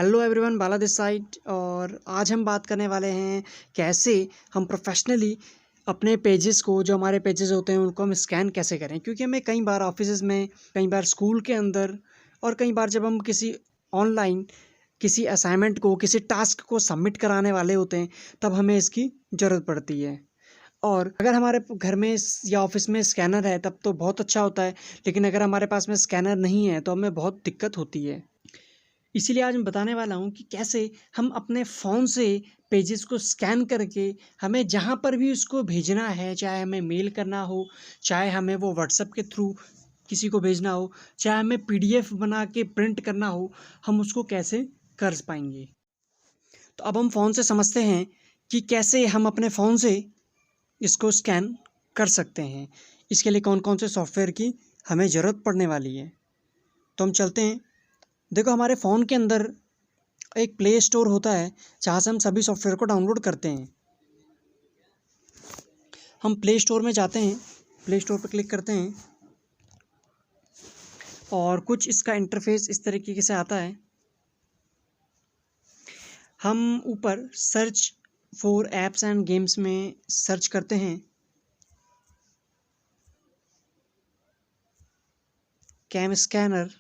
Hello everyone, Bala this side. और आज हम बात करने वाले हैं कैसे हम प्रोफेशनली अपने पेजेस को, जो हमारे पेजेस होते हैं उनको हम स्कैन कैसे करें। क्योंकि हमें कई बार ऑफिस में, कई बार स्कूल के अंदर और कई बार जब हम किसी ऑनलाइन किसी असाइनमेंट को, किसी टास्क को सबमिट कराने वाले होते हैं, तब हमें इसकी ज़रूरत पड़ती है। और अगर हमारे घर में या ऑफिस में स्कैनर है तब तो बहुत अच्छा होता है, लेकिन अगर हमारे पास में स्कैनर नहीं है तो हमें बहुत दिक्कत होती है। इसीलिए आज मैं बताने वाला हूँ कि कैसे हम अपने फ़ोन से पेजेस को स्कैन करके हमें जहाँ पर भी उसको भेजना है, चाहे हमें मेल करना हो, चाहे हमें वो व्हाट्सएप के थ्रू किसी को भेजना हो, चाहे हमें पीडीएफ बना के प्रिंट करना हो, हम उसको कैसे कर पाएंगे। तो अब हम फ़ोन से समझते हैं कि कैसे हम अपने फ़ोन से इसको स्कैन कर सकते हैं। इसके लिए कौन कौन से सॉफ्टवेयर की हमें ज़रूरत पड़ने वाली है। तो हम चलते हैं। देखो, हमारे फ़ोन के अंदर एक प्ले स्टोर होता है जहाँ से हम सभी सॉफ्टवेयर को डाउनलोड करते हैं। हम प्ले स्टोर में जाते हैं, प्ले स्टोर पर क्लिक करते हैं और कुछ इसका इंटरफेस इस तरीके से आता है। हम ऊपर search for apps and games में सर्च करते हैं कैम स्कैनर।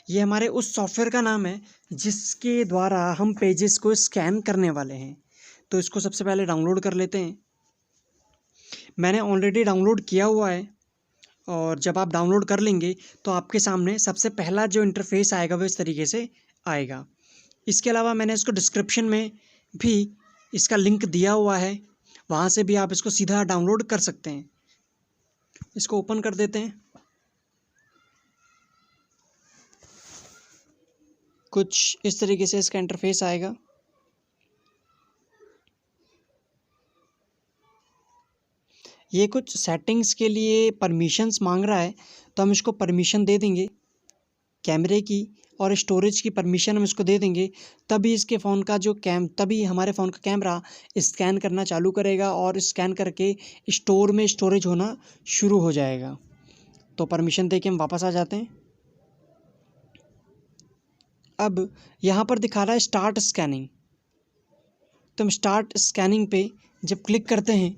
ये हमारे उस सॉफ्टवेयर का नाम है जिसके द्वारा हम पेजेस को स्कैन करने वाले हैं। तो इसको सबसे पहले डाउनलोड कर लेते हैं। मैंने ऑलरेडी डाउनलोड किया हुआ है। और जब आप डाउनलोड कर लेंगे तो आपके सामने सबसे पहला जो इंटरफेस आएगा वो इस तरीके से आएगा। इसके अलावा मैंने इसको डिस्क्रिप्शन में भी इसका लिंक दिया हुआ है, वहाँ से भी आप इसको सीधा डाउनलोड कर सकते हैं। इसको ओपन कर देते हैं। कुछ इस तरीके से इसका इंटरफेस आएगा। ये कुछ सेटिंग्स के लिए परमिशंस मांग रहा है, तो हम इसको परमिशन दे देंगे। कैमरे की और स्टोरेज की परमिशन हम इसको दे देंगे, तभी इसके फ़ोन का जो तभी हमारे फ़ोन का कैमरा स्कैन करना चालू करेगा और स्कैन करके स्टोर में स्टोरेज होना शुरू हो जाएगा। तो परमिशन दे के हम वापस आ जाते हैं। अब यहाँ पर दिखा रहा है स्टार्ट स्कैनिंग। तो हम स्टार्ट स्कैनिंग पे जब क्लिक करते हैं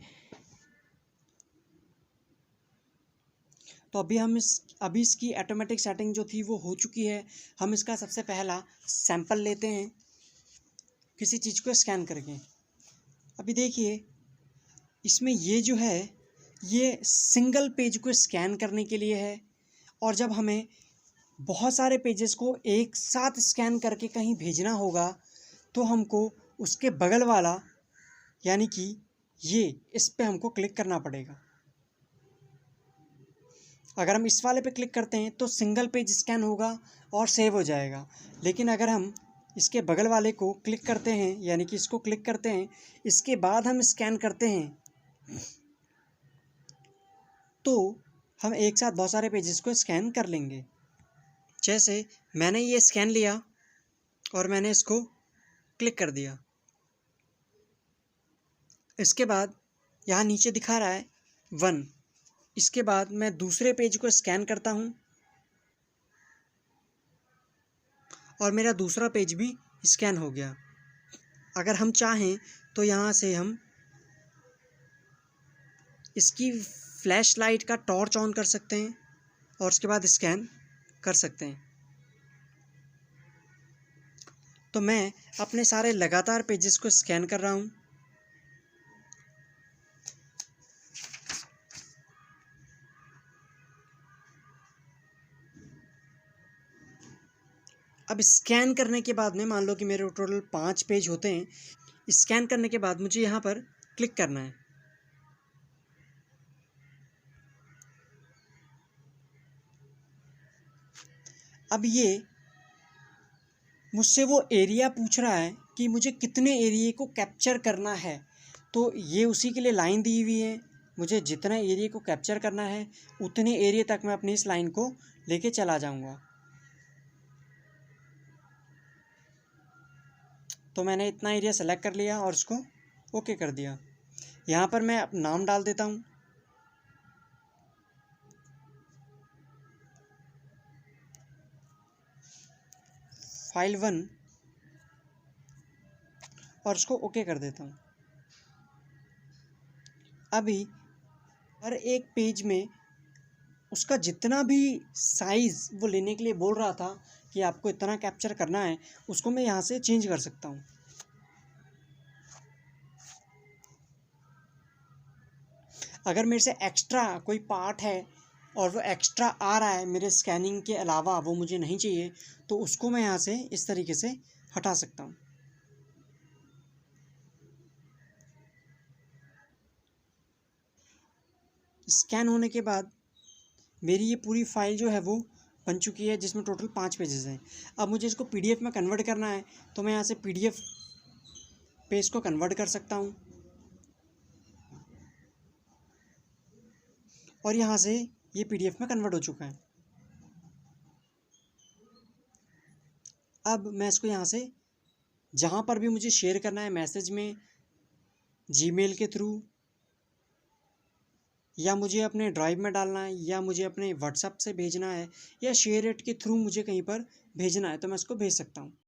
तो अभी इसकी ऑटोमेटिक सेटिंग जो थी वो हो चुकी है। हम इसका सबसे पहला सैंपल लेते हैं किसी चीज़ को स्कैन करके। अभी देखिए, इसमें ये जो है ये सिंगल पेज को स्कैन करने के लिए है। और जब हमें बहुत सारे पेजेस को एक साथ स्कैन करके कहीं भेजना होगा तो हमको उसके बगल वाला, यानी कि ये, इस पे हमको क्लिक करना पड़ेगा। अगर हम इस वाले पे क्लिक करते हैं तो सिंगल पेज स्कैन होगा और सेव हो जाएगा। लेकिन अगर हम इसके बगल वाले को क्लिक करते हैं, यानी कि इसको क्लिक करते हैं, इसके बाद हम स्कैन करते हैं, तो हम एक साथ बहुत सारे पेजेस को स्कैन कर लेंगे। जैसे मैंने ये स्कैन लिया और मैंने इसको क्लिक कर दिया। इसके बाद यहाँ नीचे दिखा रहा है 1। इसके बाद मैं दूसरे पेज को स्कैन करता हूँ और मेरा दूसरा पेज भी स्कैन हो गया। अगर हम चाहें तो यहाँ से हम इसकी फ्लैश लाइट का टॉर्च ऑन कर सकते हैं और उसके बाद स्कैन कर सकते हैं। तो मैं अपने सारे लगातार पेजेस को स्कैन कर रहा हूँ। अब स्कैन करने के बाद में मान लो कि मेरे टोटल 5 पेज होते हैं। स्कैन करने के बाद मुझे यहाँ पर क्लिक करना है। अब ये मुझसे वो एरिया पूछ रहा है कि मुझे कितने एरिया को कैप्चर करना है। तो ये उसी के लिए लाइन दी हुई है। मुझे जितना एरिया को कैप्चर करना है उतने एरिया तक मैं अपनी इस लाइन को लेके चला जाऊंगा। तो मैंने इतना एरिया सेलेक्ट कर लिया और इसको ओके कर दिया। यहाँ पर मैं नाम डाल देता हूँ। फाइल 1 और उसको ओके कर देता हूँ। अभी हर एक पेज में उसका जितना भी साइज़ वो लेने के लिए बोल रहा था कि आपको इतना कैप्चर करना है, उसको मैं यहाँ से चेंज कर सकता हूँ। अगर मेरे से एक्स्ट्रा कोई पार्ट है और वो एक्स्ट्रा आ रहा है मेरे स्कैनिंग के अलावा, वो मुझे नहीं चाहिए, तो उसको मैं यहाँ से इस तरीके से हटा सकता हूँ। स्कैन होने के बाद मेरी ये पूरी फाइल जो है वो बन चुकी है, जिसमें टोटल 5 पेजेस हैं। अब मुझे इसको PDF में कन्वर्ट करना है, तो मैं यहाँ से PDF पे इसको कन्वर्ट कर सकता हूँ और यहाँ से ये PDF में कन्वर्ट हो चुका है। अब मैं इसको यहाँ से जहाँ पर भी मुझे शेयर करना है, मैसेज में, जीमेल के थ्रू, या मुझे अपने ड्राइव में डालना है, या मुझे अपने व्हाट्सएप से भेजना है, या शेयर इट के थ्रू मुझे कहीं पर भेजना है, तो मैं इसको भेज सकता हूँ।